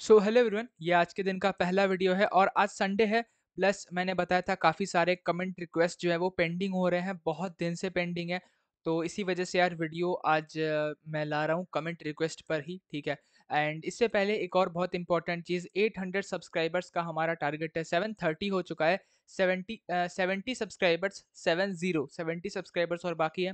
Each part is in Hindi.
सो हेलो एवरीवन, ये आज के दिन का पहला वीडियो है और आज संडे है। प्लस मैंने बताया था काफ़ी सारे कमेंट रिक्वेस्ट जो है वो पेंडिंग हो रहे हैं, बहुत दिन से पेंडिंग है। तो इसी वजह से यार वीडियो आज मैं ला रहा हूँ कमेंट रिक्वेस्ट पर ही, ठीक है। एंड इससे पहले एक और बहुत इंपॉर्टेंट चीज़, 800 सब्सक्राइबर्स का हमारा टारगेट है, 730 हो चुका है। 70 सब्सक्राइबर्स, 70 सब्सक्राइबर्स और बाकी है।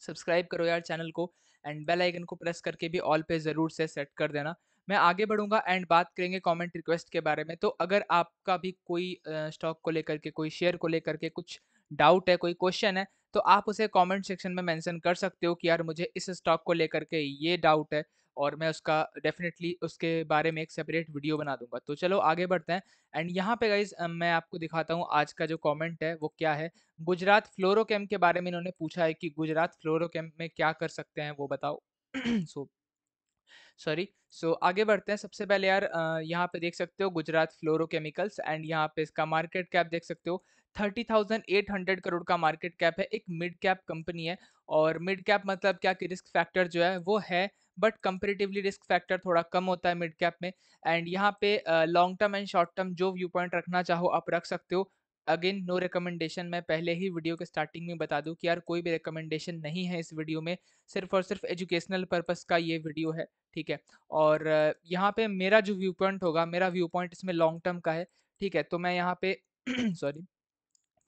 सब्सक्राइब करो यार चैनल को एंड बेल आइकन को प्रेस करके भी ऑल पे ज़रूर से सेट कर देना। मैं आगे बढ़ूंगा एंड बात करेंगे कमेंट रिक्वेस्ट के बारे में। तो अगर आपका भी कोई स्टॉक को लेकर के, कोई शेयर को लेकर के कुछ डाउट है, कोई क्वेश्चन है, तो आप उसे कमेंट सेक्शन में मेंशन कर सकते हो कि यार मुझे इस स्टॉक को लेकर के ये डाउट है, और मैं उसका डेफिनेटली उसके बारे में एक सेपरेट वीडियो बना दूंगा। तो चलो आगे बढ़ते हैं। एंड यहाँ पे गाइज मैं आपको दिखाता हूँ आज का जो कमेंट है वो क्या है। गुजरात फ्लोरोकेम के बारे में इन्होंने पूछा है कि गुजरात फ्लोरोकेम में क्या कर सकते हैं वो बताओ। So sorry. सो आगे बढ़ते हैं। सबसे पहले यार यहाँ पे देख सकते हो गुजरात फ्लोरोकेमिकल्स, एंड यहाँ पे इसका मार्केट कैप देख सकते हो। 30,800 करोड़ का मार्केट कैप है। एक मिड कैप कंपनी है। और मिड कैप मतलब क्या कि रिस्क फैक्टर जो है वो है, बट कंपेरेटिवली रिस्क फैक्टर थोड़ा कम होता है मिड कैप में। एंड यहाँ पे long term and short term जो व्यू पॉइंट रखना चाहो आप रख सकते हो। Again no recommendation. मैं पहले ही वीडियो के स्टार्टिंग में बता दूं कि यार कोई भी रिकमेंडेशन नहीं है इस वीडियो में, सिर्फ और सिर्फ एजुकेशनल पर्पस का ये वीडियो है, ठीक है। और यहाँ पे मेरा जो व्यू पॉइंट होगा, मेरा व्यू पॉइंट इसमें लॉन्ग टर्म का है, ठीक है। तो मैं यहाँ पे सॉरी,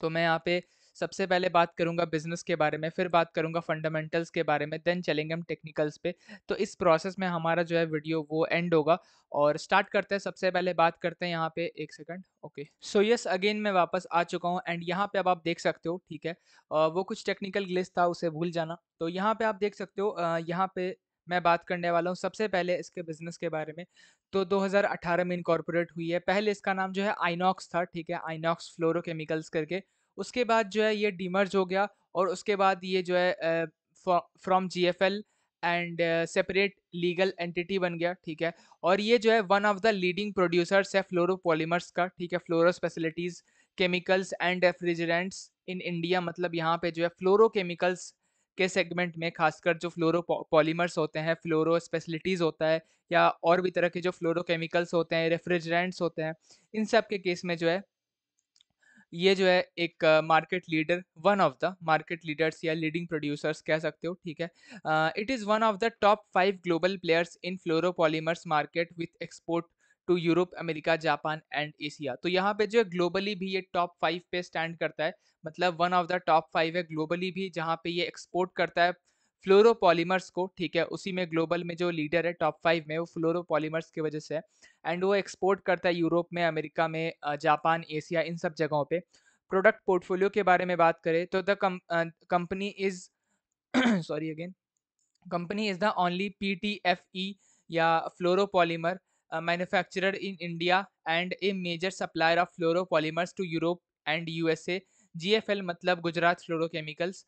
तो मैं यहाँ पे सबसे पहले बात करूंगा बिजनेस के बारे में, फिर बात करूंगा फंडामेंटल्स के बारे में, देन चलेंगे हम टेक्निकल्स पे। तो इस प्रोसेस में हमारा जो है वीडियो वो एंड होगा। और स्टार्ट करते हैं। सबसे पहले बात करते हैं यहाँ पे, एक second, okay. So yes, again मैं वापस आ चुका हूँ एंड यहाँ पे अब आप देख सकते हो, ठीक है। वो कुछ टेक्निकल ग्लिच था, उसे भूल जाना। तो यहाँ पे आप देख सकते हो, यहाँ पे मैं बात करने वाला हूँ सबसे पहले इसके बिजनेस के बारे में। तो 2018 में इनकॉर्पोरेट हुई है। पहले इसका नाम जो है आइनॉक्स था, ठीक है, आइनॉक्स फ्लोरोकेमिकल्स करके। उसके बाद जो है ये डीमर्ज हो गया, और उसके बाद ये जो है from GFL and separate legal entity बन गया, ठीक है। और ये जो है one of the leading producers है फ्लोरोपॉलीमर्स का, ठीक है, fluoro specialities chemicals and refrigerants in India. मतलब यहाँ पे जो है फ्लोरोकेमिकल्स के सेगमेंट में खासकर जो फ्लोरो पॉलीमर्स होते हैं, फ्लोरो स्पेशलिटीज होता है, या और भी तरह के जो फ्लोरोकेमिकल्स होते हैं, रेफ्रिजरेंट्स होते हैं, इन सब के केस में जो है ये जो है एक market leader, one of the market leaders या लीडिंग प्रोड्यूसर्स कह सकते हो, ठीक है। It is one of the top 5 global players in fluoropolymers market with export to Europe, America, Japan and Asia. तो यहाँ पे जो है ग्लोबली भी ये टॉप 5 पे स्टैंड करता है। मतलब वन ऑफ द टॉप 5 है ग्लोबली भी, जहाँ पे ये एक्सपोर्ट करता है फ्लोरोपॉलीमर्स को, ठीक है। उसी में ग्लोबल में जो लीडर है टॉप 5 में, वो फ्लोरोपॉलीमर्स की वजह से है। एंड वो एक्सपोर्ट करता है यूरोप में, अमेरिका में, जापान, एशिया, इन सब जगहों पे। प्रोडक्ट पोर्टफोलियो के बारे में बात करें तो the company is sorry again, company is the only PTFE या fluoropolymer manufacturer in India and a major supplier of fluoropolymers to Europe and USA. GFL मतलब Gujarat fluorochemicals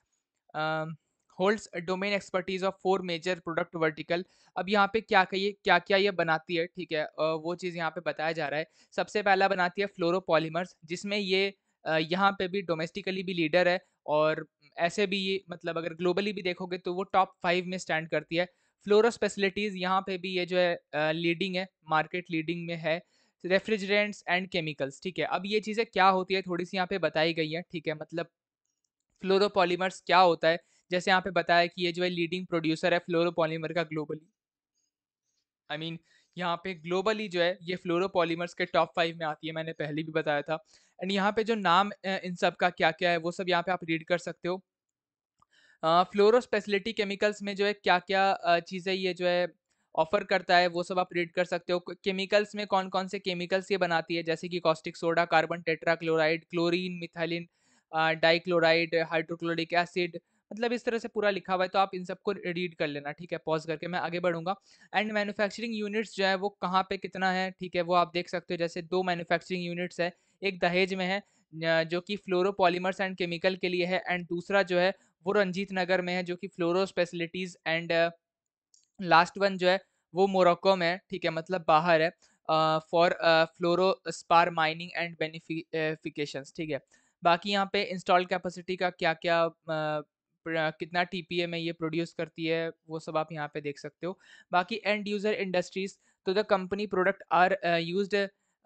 holds domain expertise of 4 major product vertical. अब यहाँ पे क्या कहिए, क्या क्या ये बनाती है, ठीक है, वो चीज़ यहाँ पे बताया जा रहा है। सबसे पहला बनाती है फ्लोरोपॉलीमर्स, जिसमें ये यहाँ पे भी डोमेस्टिकली भी लीडर है, और ऐसे भी ये मतलब अगर ग्लोबली भी देखोगे तो वो टॉप 5 में स्टैंड करती है। फ्लोरो स्पेशलिटीज़ यहाँ पे भी ये जो है लीडिंग है, मार्केट लीडिंग में है। रेफ्रिजरेंट्स एंड केमिकल्स, ठीक है। अब ये चीज़ें क्या होती है थोड़ी सी यहाँ पे बताई गई है, ठीक है। मतलब फ्लोरोपॉलीमर्स क्या होता है, जैसे यहाँ पे बताया कि ये जो है लीडिंग प्रोड्यूसर है फ्लोरोपॉलीमर का ग्लोबली। आई मीन यहाँ पे ग्लोबली जो है ये फ्लोरोपॉलीमर्स के टॉप 5 में आती है, मैंने पहले भी बताया था। एंड यहाँ पे जो नाम इन सब का क्या क्या है वो सब यहाँ पे आप रीड कर सकते हो। फ्लोरो स्पेशलिटी केमिकल्स में जो है क्या क्या चीज़ें ये जो है ऑफर करता है वो सब आप रीड कर सकते हो। केमिकल्स में कौन कौन से केमिकल्स ये बनाती है, जैसे कि caustic soda, carbon tetrachloride, chlorine, methylene dichloride, hydrochloric acid, मतलब इस तरह से पूरा लिखा हुआ है। तो आप इन सबको रीड कर लेना, ठीक है। पॉज करके मैं आगे बढ़ूंगा। एंड मैन्युफैक्चरिंग यूनिट्स जो है वो कहाँ पे कितना है, ठीक है, वो आप देख सकते हो। जैसे 2 मैन्युफैक्चरिंग यूनिट्स है, एक दहेज में है जो कि फ्लोरोपॉलीमर्स एंड केमिकल के लिए है, एंड दूसरा जो है वो रंजीत नगर में है जो कि फ्लोरो स्पेशलिटीज, एंड लास्ट वन जो है वो मोरक्को में है, ठीक है, मतलब बाहर है, for fluoro spar mining and beneficiations, ठीक है। बाकी यहाँ पे इंस्टॉल कैपेसिटी का क्या क्या कितना टीपीए में ये प्रोड्यूस करती है वो सब आप यहाँ पे देख सकते हो। बाकी एंड यूजर इंडस्ट्रीज, तो the company product are used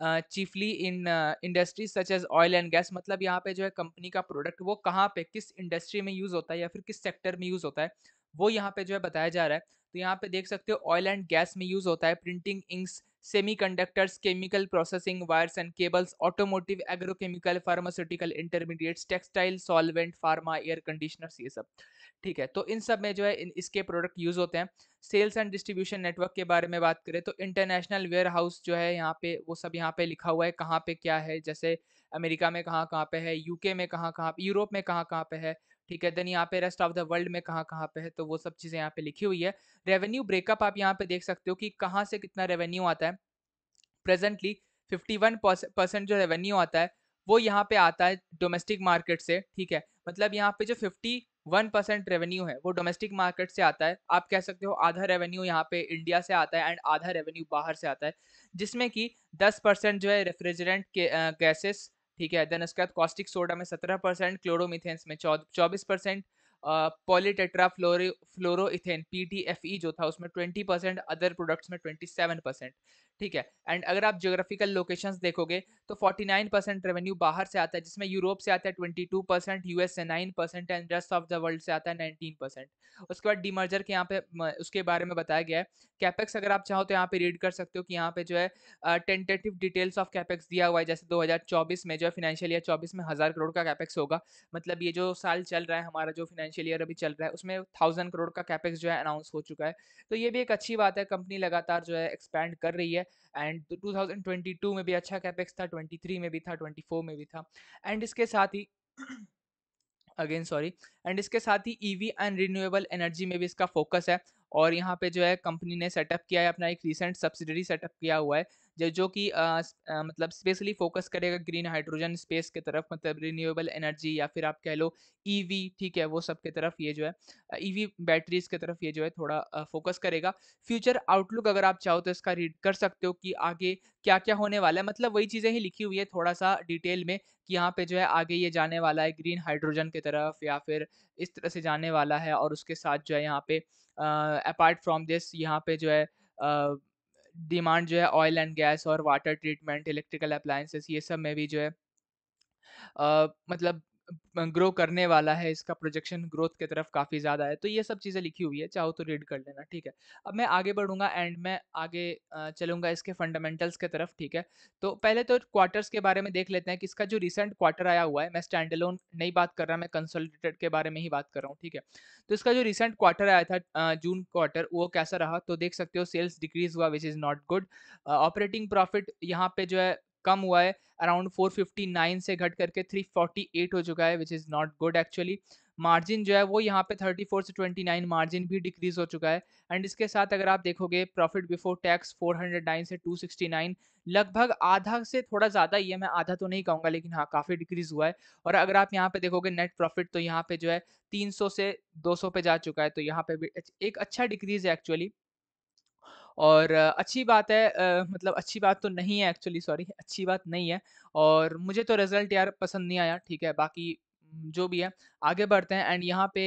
chiefly in industries such as oil and gas, मतलब यहाँ पे जो है कंपनी का प्रोडक्ट वो कहाँ पे किस इंडस्ट्री में यूज होता है या फिर किस सेक्टर में यूज होता है, वो यहाँ पे जो है बताया जा रहा है। तो यहाँ पे देख सकते हो ऑयल एंड गैस में यूज होता है, printing inks, semiconductors, chemical processing, wires and cables, automotive, agrochemical, pharmaceutical intermediates, textile, solvent, pharma, air conditioners, ये सब। ठीक है, तो इन सब में जो है इसके प्रोडक्ट यूज होते हैं। सेल्स एंड डिस्ट्रीब्यूशन नेटवर्क के बारे में बात करें तो इंटरनेशनल वेयर हाउस जो है यहाँ पे, वो सब यहाँ पे लिखा हुआ है कहाँ पे क्या है, जैसे अमेरिका में कहाँ कहाँ पे है, यूके में कहाँ कहाँ, यूरोप में कहाँ कहाँ पे है। ठीक है, देन यहाँ पे रेस्ट ऑफ द वर्ल्ड में कहाँ कहाँ पे है, तो वो सब चीज़ें यहाँ पे लिखी हुई है। रेवेन्यू ब्रेकअप आप यहाँ पे देख सकते हो कि कहाँ से कितना रेवेन्यू आता है। प्रेजेंटली 51% जो रेवेन्यू आता है वो यहाँ पे आता है डोमेस्टिक मार्केट से। ठीक है, मतलब यहाँ पे जो 51% रेवेन्यू है वो डोमेस्टिक मार्केट से आता है। आप कह सकते हो आधा रेवेन्यू यहाँ पे इंडिया से आता है एंड आधा रेवेन्यू बाहर से आता है, जिसमें कि 10% जो है रेफ्रिजरेंट के गैसेस। ठीक है, देन उसके बाद कॉस्टिक सोडा में 17%, क्लोरोमीथेन्स में 24%, पॉलीटेट्रा फ्लोरोइथेन पीटीएफई जो था उसमें 20%, अदर प्रोडक्ट्स में 27%। ठीक है, एंड अगर आप ज्योग्राफिकल लोकेशंस देखोगे तो 49% रेवेन्यू बाहर से आता है, जिसमें यूरोप से आता है 22%, यूएस से 9% and rest of the world से आता है 19%। उसके बाद डीमर्जर के यहाँ पे उसके बारे में बताया गया है। कैपेक्स अगर आप चाहो तो यहाँ पे रीड कर सकते हो कि यहाँ पे जो है टेंटेटिव डिटेल्स ऑफ कैपेक्स दिया हुआ है, जैसे 2024 में जो है फाइनेंशियल ईयर 24 में 1000 करोड़ का कैपेक्स होगा। मतलब ये जो साल चल रहा है हमारा, जो फाइनेंशियल ईयर अभी चल रहा है, उसमें 1000 करोड़ का कैपेक्स जो है अनाउंस हो चुका है। तो ये भी एक अच्छी बात है, कंपनी लगातार जो है एक्सपैंड कर रही है। एंड 2022 में भी अच्छा कैपेक्स था, 23 में भी था, 24 में भी था। एंड इसके साथ ही अगेन सॉरी, एंड इसके साथ ही ईवी एंड रिन्यूएबल एनर्जी में भी इसका फोकस है। और यहाँ पे जो है कंपनी ने सेटअप किया है अपना एक रिसेंट सब्सिडरी सेटअप किया हुआ है, जो कि मतलब स्पेशली फोकस करेगा ग्रीन हाइड्रोजन स्पेस की तरफ, मतलब रिन्यूएबल एनर्जी या फिर आप कह लो ईवी। ठीक है, वो सब की तरफ ये जो है ईवी बैटरीज की तरफ ये जो है थोड़ा फोकस करेगा। फ्यूचर आउटलुक अगर आप चाहो तो इसका रीड कर सकते हो कि आगे क्या क्या होने वाला है, मतलब वही चीज़ें ही लिखी हुई है थोड़ा सा डिटेल में कि यहाँ पे जो है आगे ये जाने वाला है ग्रीन हाइड्रोजन की तरफ या फिर इस तरह से जाने वाला है। और उसके साथ जो है यहाँ पे अपार्ट फ्रॉम दिस यहाँ पे जो है डिमांड जो है ऑयल एंड गैस और वाटर ट्रीटमेंट, इलेक्ट्रिकल अप्लायंसेस, ये सब में भी जो है मतलब ग्रो करने वाला है। इसका प्रोजेक्शन ग्रोथ की तरफ काफ़ी ज़्यादा है। तो ये सब चीज़ें लिखी हुई है, चाहो तो रीड कर लेना। ठीक है, अब मैं आगे बढ़ूँगा एंड मैं आगे चलूँगा इसके फंडामेंटल्स की तरफ। ठीक है, तो पहले तो क्वार्टर्स के बारे में देख लेते हैं कि इसका जो रिसेंट क्वार्टर आया हुआ है, मैं स्टैंड अलोन नहीं बात कर रहा, मैं कंसोलिडेटेड के बारे में ही बात कर रहा हूँ। ठीक है, तो इसका जो रिसेंट क्वार्टर आया था जून क्वार्टर, वो कैसा रहा तो देख सकते हो सेल्स डिक्रीज हुआ which is not good. Operating profit यहाँ पे जो है कम हुआ है, अराउंड 459 से घट करके 348 हो चुका है which is not good actually. Margin जो है वो यहाँ पे 34 से 29 मार्जिन भी डिक्रीज हो चुका है। एंड इसके साथ अगर आप देखोगे प्रॉफिट बिफोर टैक्स 409 से 269, लगभग आधा से थोड़ा ज़्यादा ही है, मैं आधा तो नहीं कहूँगा लेकिन हाँ काफ़ी डिक्रीज हुआ है। और अगर आप यहाँ पे देखोगे नेट प्रॉफिट तो यहाँ पे जो है 300 से 200 पे जा चुका है, तो यहाँ पे भी एक अच्छा डिक्रीज है एक्चुअली। और अच्छी बात है, मतलब अच्छी बात तो नहीं है एक्चुअली, सॉरी, अच्छी बात नहीं है। और मुझे तो रिजल्ट यार पसंद नहीं आया। ठीक है, बाकी जो भी है आगे बढ़ते हैं एंड यहाँ पे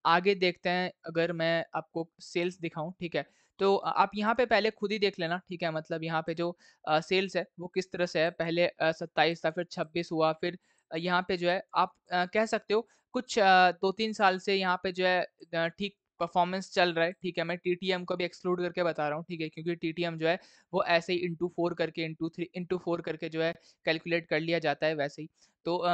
आगे देखते हैं। अगर मैं आपको सेल्स दिखाऊं, ठीक है, तो आप यहाँ पे पहले खुद ही देख लेना। ठीक है, मतलब यहाँ पे जो सेल्स है वो किस तरह से है, पहले 27 था, फिर 26 हुआ, फिर यहाँ पे जो है आप कह सकते हो कुछ 2-3 साल से यहाँ पे जो है ठीक परफॉर्मेंस चल रहा है। ठीक है, मैं टीटीएम को भी एक्सक्लूड करके बता रहा हूँ। ठीक है, क्योंकि टीटीएम जो है वो ऐसे ही इंटू 4 करके, इंटू 3, इंटू 4 करके जो है कैलकुलेट कर लिया जाता है वैसे ही। तो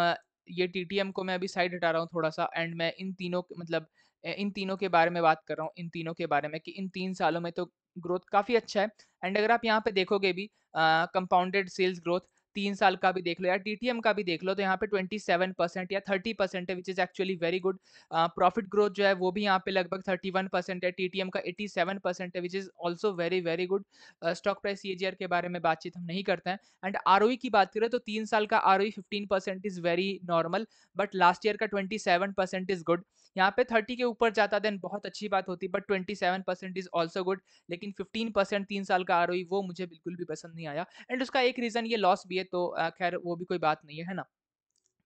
ये टीटीएम को मैं अभी साइड हटा रहा हूँ थोड़ा सा एंड मैं इन तीनों मतलब इन तीनों के बारे में बात कर रहा हूँ, इन तीनों के बारे में कि इन 3 सालों में तो ग्रोथ काफ़ी अच्छा है। एंड अगर आप यहाँ पे देखोगे भी कंपाउंडेड सेल्स ग्रोथ 3 साल का भी देख लो या टीटीएम का भी देख लो, तो यहाँ पे 27% या 30% है which is actually very good. Profit growth जो है वो भी यहाँ पे लगभग 31% है, टीटीएम का 87% है which is also very very good. Stock price CAGR के बारे में बातचीत हम नहीं करते हैं। एंड आरओई की बात करें तो 3 साल का ROE 15% is very normal, but last year का 27% इज़ गुड। यहाँ पे 30 के ऊपर जाता देन बहुत अच्छी बात होती, बट 27% इज़ ऑल्सो गुड। लेकिन 15% 3 साल का आरओई वो मुझे बिल्कुल भी पसंद नहीं आया। एंड उसका एक रीज़न ये लॉस भी है, तो खैर वो भी कोई बात नहीं है ना?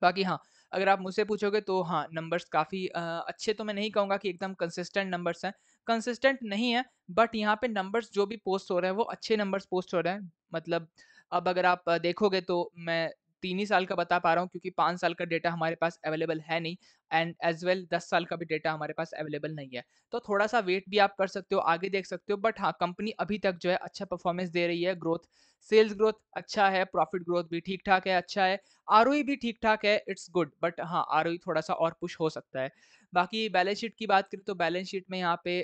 बाकी हाँ, अगर आप मुझसे पूछोगे तो हाँ, नंबर्स काफ़ी अच्छे तो मैं नहीं कहूँगा कि एकदम कंसिस्टेंट नंबर्स हैं, कंसिस्टेंट नहीं है, बट यहाँ पे नंबर्स जो भी पोस्ट हो रहे हैं वो अच्छे नंबर्स पोस्ट हो रहे हैं। मतलब अब अगर आप देखोगे तो मैं 3 ही साल का बता पा रहा हूँ, क्योंकि 5 साल का डेटा हमारे पास अवेलेबल है नहीं, एंड एज़ वेल 10 साल का भी डेटा हमारे पास अवेलेबल नहीं है। तो थोड़ा-सा वेट भी आप कर सकते हो, आगे देख सकते हो, बट हाँ, कंपनी अभी तक जो है अच्छा परफॉर्मेंस दे रही है, सेल्स ग्रोथ अच्छा है, प्रॉफिट ग्रोथ भी ठीक-ठाक है, अच्छा है, आरओई भी ठीक-ठाक है, इट्स गुड, बट हाँ, आरओई थोड़ा-सा और पुश हो सकता है। बाकी बैलेंस शीट की बात करें तो बैलेंस शीट में यहाँ पे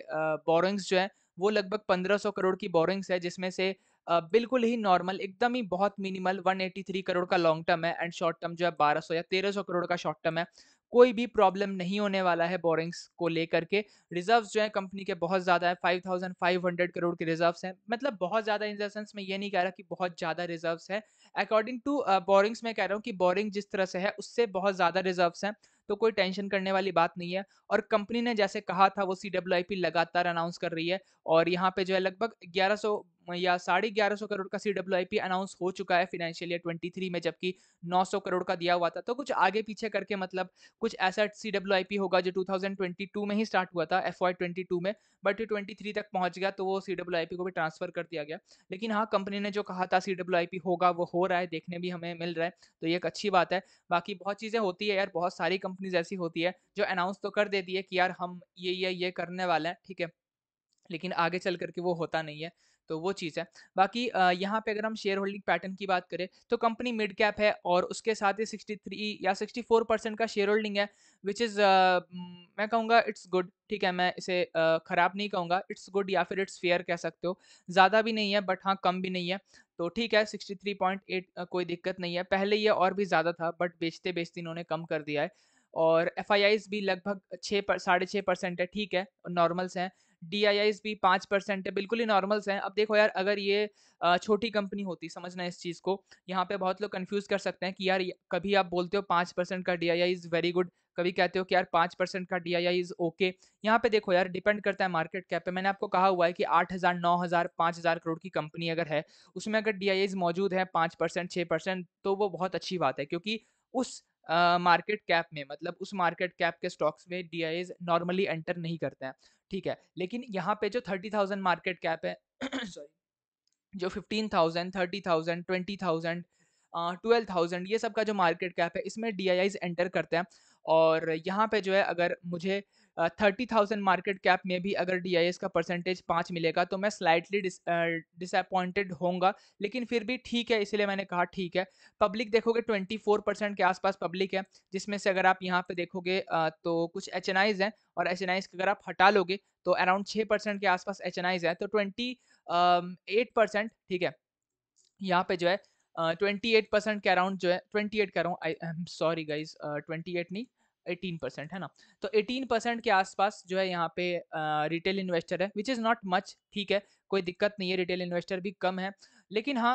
बोरोइंग्स जो है वो लगभग 1500 करोड़ की बोरोइंग्स है, जिसमें से बिल्कुल ही नॉर्मल, एकदम ही बहुत मिनिमल 183 करोड़ का लॉन्ग टर्म है, एंड शॉर्ट टर्म जो है 1200 या 1300 करोड़ का शॉर्ट टर्म है। कोई भी प्रॉब्लम नहीं होने वाला है बोरोइंग्स को लेकर के। रिजर्व्स जो है कंपनी के बहुत ज़्यादा है, 5500 करोड़ के रिजर्व्स हैं। मतलब बहुत ज़्यादा इन द सेंस मैं ये नहीं कह रहा कि बहुत ज़्यादा रिजर्व्स है। अकॉर्डिंग टू बोरिंग्स मैं कह रहा हूँ कि बोरिंग जिस तरह से है उससे बहुत ज़्यादा रिजर्व्स हैं, तो कोई टेंशन करने वाली बात नहीं है। और कंपनी ने जैसे कहा था वो सीडब्ल्यूआईपी लगातार अनाउंस कर रही है, और यहाँ पे जो है लगभग 1100 या 1150 करोड़ का सीडब्ल्यूआईपी अनाउंस हो चुका है फाइनेंशियल ईयर 23 में, जबकि 900 करोड़ का दिया हुआ था। तो कुछ आगे पीछे करके मतलब कुछ ऐसा सीडब्ल्यूआईपी होगा जो 2022 में ही स्टार्ट हुआ था, एफवाई 22 में, बट ये 23 तक पहुंच गया, तो वो सीडब्ल्यूआईपी को भी ट्रांसफर कर दिया गया। लेकिन हाँ, कंपनी ने जो कहा था सीडब्ल्यूआईपी होगा वो हो रहा है, देखने भी हमें मिल रहा है, तो ये एक अच्छी बात है। बाकी बहुत चीज़ें होती है यार, बहुत सारी कंपनीज ऐसी होती है जो अनाउंस तो कर देती है कि यार हम ये करने वाले हैं, ठीक है, लेकिन आगे चल कर के वो होता नहीं है, तो वो चीज़ है। बाकी यहाँ पे अगर हम शेयर होल्डिंग पैटर्न की बात करें, तो कंपनी मिड कैप है और उसके साथ ही 63 या 64% का शेयर होल्डिंग है, व्हिच इज़ मैं कहूँगा इट्स गुड, ठीक है, मैं इसे खराब नहीं कहूँगा, इट्स गुड या फिर इट्स फेयर कह सकते हो। ज़्यादा भी नहीं है, बट हाँ, कम भी नहीं है, तो ठीक है, 63.8 कोई दिक्कत नहीं है। पहले ये और भी ज़्यादा था, बट बेचते-बेचते इन्होंने कम कर दिया है। और एफआईआईज़ भी लगभग 6 पर 6.5% है, ठीक है, नॉर्मल्स हैं। डीआईआईज़ भी 5% है, बिल्कुल ही नॉर्मल्स हैं। अब देखो यार, अगर ये छोटी कंपनी होती, समझना इस चीज़ को, यहाँ पे बहुत लोग कन्फ्यूज़ कर सकते हैं कि यार कभी आप बोलते हो 5% का डीआईआई इज़ वेरी गुड, कभी कहते हो कि यार 5% का डीआईआई इज़ ओके। यहाँ पे देखो यार, डिपेंड करता है मार्केट कैप पे। मैंने आपको कहा हुआ है कि 8,000, 9,000, 5,000 करोड़ की कंपनी अगर है, उसमें अगर डीआईआईज़ मौजूद है 5%, 6%, तो वो बहुत अच्छी बात है, क्योंकि उस मार्केट कैप में, मतलब उस मार्केट कैप के स्टॉक्स में डीआईआईज़ नॉर्मली एंटर नहीं करते हैं। ठीक है, लेकिन यहाँ पे जो 30,000 मार्केट कैप है सॉरी, जो 15,000, 30,000, 20,000, 12,000, ये सब का जो मार्केट कैप है, इसमें डीआईआईज़ एंटर करते हैं। और यहाँ पे जो है, अगर मुझे 30,000 मार्केट कैप में भी अगर डीआईएस का परसेंटेज 5 मिलेगा, तो मैं स्लाइटली डिसअपॉइंटेड होऊंगा, लेकिन फिर भी ठीक है, इसलिए मैंने कहा ठीक है। पब्लिक देखोगे 24% के आसपास पब्लिक है, जिसमें से अगर आप यहाँ पे देखोगे तो कुछ एच हैं, और एच अगर आप हटा लोगे तो अराउंड 6% के आसपास एच है, तो 8%, ठीक है, यहाँ पे जो है 28% के अराउंड जो है, 28 कह रहा हूँ, आई एम सॉरी गाइज, 28 नहीं, 18% है ना, तो 18% के आसपास जो है यहाँ पे रिटेल इन्वेस्टर है, विच इज़ नॉट मच, ठीक है, कोई दिक्कत नहीं है, रिटेल इन्वेस्टर भी कम है। लेकिन हाँ,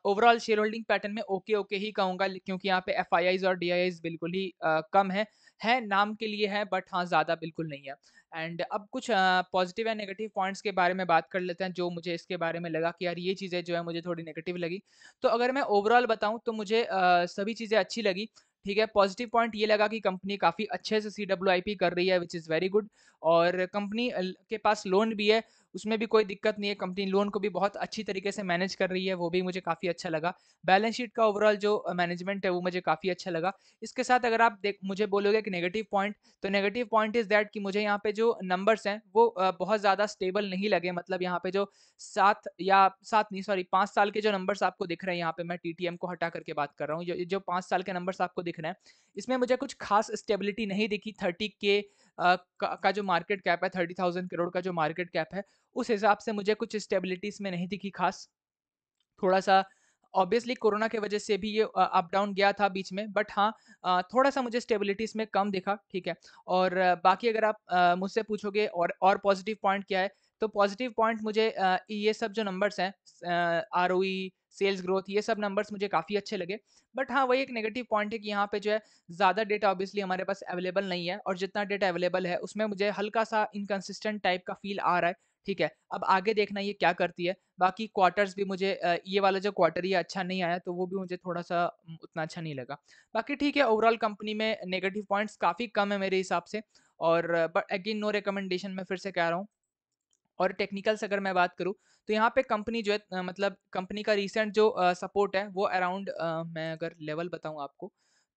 ओवरऑल शेयर होल्डिंग पैटर्न में ओके ओके ही कहूँगा, क्योंकि यहाँ पे एफ और डी बिल्कुल ही कम है नाम के लिए है, बट हाँ, ज़्यादा बिल्कुल नहीं है। एंड अब कुछ पॉजिटिव एंड नेगेटिव पॉइंट्स के बारे में बात कर लेते हैं, जो मुझे इसके बारे में लगा कि यार ये चीज़ें जो है मुझे थोड़ी नेगेटिव लगी। तो अगर मैं ओवरऑल बताऊँ तो मुझे सभी चीज़ें अच्छी लगी। ठीक है, पॉजिटिव पॉइंट ये लगा कि कंपनी काफ़ी अच्छे से सीडब्ल्यूआईपी कर रही है, व्हिच इज़ वेरी गुड। और कंपनी के पास लोन भी है, उसमें भी कोई दिक्कत नहीं है, कंपनी लोन को भी बहुत अच्छी तरीके से मैनेज कर रही है, वो भी मुझे काफ़ी अच्छा लगा। बैलेंस शीट का ओवरऑल जो मैनेजमेंट है वो मुझे काफ़ी अच्छा लगा। इसके साथ अगर आप मुझे बोलोगे कि नेगेटिव पॉइंट, तो नेगेटिव पॉइंट इज़ दैट कि मुझे यहाँ पे जो नंबर्स हैं वो बहुत ज़्यादा स्टेबल नहीं लगे। मतलब यहाँ पे जो 7 नहीं, सॉरी, 5 साल के जो नंबर्स आपको दिख रहे हैं, यहाँ पे मैं टीटीएम को हटा करके बात कर रहा हूँ, जो 5 साल के नंबर्स आपको दिख रहे हैं, इसमें मुझे कुछ खास स्टेबिलिटी नहीं दिखी। 30 के का जो मार्केट कैप है, 30,000 करोड़ का जो मार्केट कैप है, उस हिसाब से मुझे कुछ स्टेबिलिटी इसमें नहीं दिखी खास। थोड़ा-सा ऑब्वियसली कोरोना की वजह से भी ये अप डाउन गया था बीच में, बट हाँ, थोड़ा-सा मुझे स्टेबिलिटी इसमें कम दिखा, ठीक है। और बाकी अगर आप मुझसे पूछोगे और पॉजिटिव पॉइंट क्या है, तो पॉजिटिव पॉइंट मुझे ये सब जो नंबर्स हैं, आरओई, सेल्स ग्रोथ, ये सब नंबर्स मुझे काफ़ी अच्छे लगे। बट हाँ, वही एक नेगेटिव पॉइंट है कि यहाँ पे जो है ज़्यादा डेटा ऑब्वियसली हमारे पास अवेलेबल नहीं है, और जितना डेटा अवेलेबल है उसमें मुझे हल्का-सा इनकंसिस्टेंट टाइप का फ़ील आ रहा है, ठीक है। अब आगे देखना ये क्या करती है। बाकी क्वार्टर्स भी मुझे ये वाला जो क्वार्टर ये अच्छा नहीं आया, तो वो भी मुझे थोड़ा-सा उतना अच्छा नहीं लगा। बाकी ठीक है, ओवरऑल कंपनी में नेगेटिव पॉइंट्स काफ़ी कम है मेरे हिसाब से, और बट अगेन नो रिकमेंडेशन, मैं फिर से कह रहा हूँ। और टेक्निकल्स अगर मैं बात करूँ, तो यहाँ पे कंपनी जो है मतलब कंपनी का रीसेंट जो सपोर्ट है वो अराउंड मैं अगर लेवल बताऊँ आपको,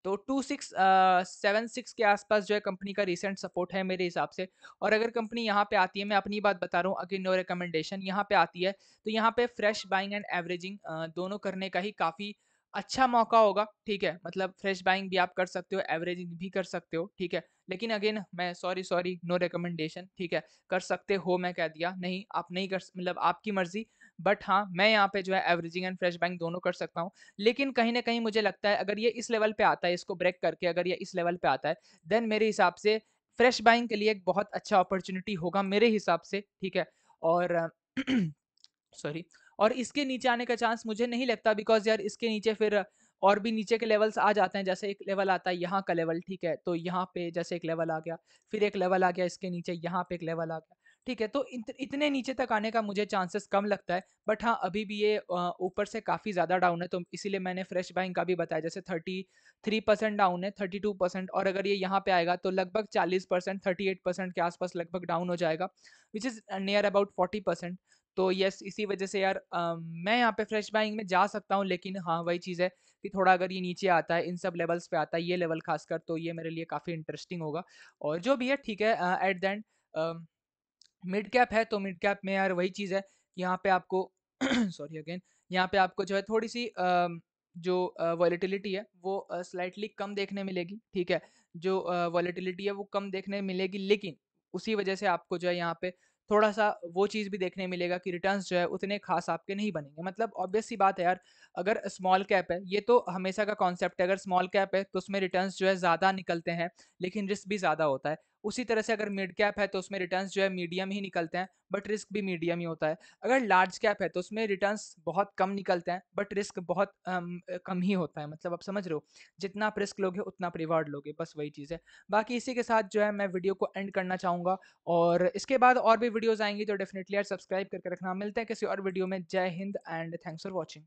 तो 76 के आसपास जो है कंपनी का रीसेंट सपोर्ट है मेरे हिसाब से। और अगर कंपनी यहाँ पे आती है, मैं अपनी बात बता रहा हूँ, अगेन नो रिकमेंडेशन, यहाँ पे आती है, तो यहाँ पे फ्रेश बाइंग एंड एवरेजिंग दोनों करने का ही काफ़ी अच्छा मौका होगा, ठीक है? मतलब फ्रेश बाइंग भी आप कर सकते हो, एवरेजिंग भी कर सकते हो, ठीक है? लेकिन अगेन मैं सॉरी नो रिकमेंडेशन, ठीक है? कर सकते हो मैं कह दिया, नहीं आप नहीं कर मतलब आपकी मर्ज़ी। बट हाँ, मैं यहाँ पे जो है एवरेजिंग एंड फ्रेश बाइंग दोनों कर सकता हूँ। लेकिन कहीं न कहीं मुझे लगता है अगर ये इस लेवल पे आता है, इसको ब्रेक करके अगर ये इस लेवल पे आता है, देन मेरे हिसाब से फ्रेश बाइंग के लिए एक बहुत अच्छा अपॉर्च्युनिटी होगा मेरे हिसाब से, ठीक है? और सॉरी, और इसके नीचे आने का चांस मुझे नहीं लगता, बिकॉज़ यार इसके नीचे फिर और भी नीचे के लेवल्स आ जाते हैं। जैसे एक लेवल आता है यहाँ का लेवल, ठीक है? तो यहाँ पे जैसे एक लेवल आ गया, फिर एक लेवल आ गया इसके नीचे, यहाँ पे एक लेवल आ गया, ठीक है? तो इतने नीचे तक आने का मुझे चांसेस कम लगता है। बट हाँ, अभी भी ये ऊपर से काफ़ी ज़्यादा डाउन है, तो इसीलिए मैंने फ्रेश बाइंग का भी बताया। जैसे 33% डाउन है, 32%, और अगर ये यहाँ पे आएगा तो लगभग 40%, 38% के आसपास लगभग डाउन हो जाएगा, व्हिच इज़ नियर अबाउट 40%। तो यस, इसी वजह से यार मैं यहाँ पे फ्रेश बाइंग में जा सकता हूँ, लेकिन हाँ, वही चीज़ है कि थोड़ा अगर ये नीचे आता है, इन सब लेवल्स पे आता है, ये लेवल खासकर, तो ये मेरे लिए काफ़ी इंटरेस्टिंग होगा। और जो भी है ठीक है, at the end mid cap है, तो मिड कैप में यार वही चीज़ है कि यहाँ पे आपको सॉरी अगेन, यहाँ पे आपको जो है थोड़ी-सी जो वॉलेटिलिटी है वो स्लाइटली कम देखने मिलेगी, ठीक है? जो वॉलेटिलिटी है वो कम देखने मिलेगी, लेकिन उसी वजह से आपको जो है यहाँ पे थोड़ा-सा वो चीज़ भी देखने मिलेगा कि रिटर्न्स जो है उतने खास आपके नहीं बनेंगे। मतलब ऑब्वियस सी बात है यार, अगर स्मॉल कैप है, ये तो हमेशा का कॉन्सेप्ट है, अगर स्मॉल कैप है तो उसमें रिटर्न्स जो है ज़्यादा निकलते हैं, लेकिन रिस्क भी ज़्यादा होता है। उसी तरह से अगर मिड कैप है तो उसमें रिटर्न्स जो है मीडियम ही निकलते हैं, बट रिस्क भी मीडियम ही होता है। अगर लार्ज कैप है तो उसमें रिटर्न्स बहुत कम निकलते हैं, बट रिस्क बहुत कम ही होता है। मतलब आप समझ रहे हो, जितना आप रिस्क लोगे उतना आप रिवार्ड लोगे, बस वही चीज़ है। बाकी इसी के साथ जो है मैं वीडियो को एंड करना चाहूँगा, और इसके बाद और भी वीडियोज़ आएँगी तो डेफिनिटली यार सब्सक्राइब करके रखना। मिलते हैं किसी और वीडियो में। जय Hind and thanks for watching.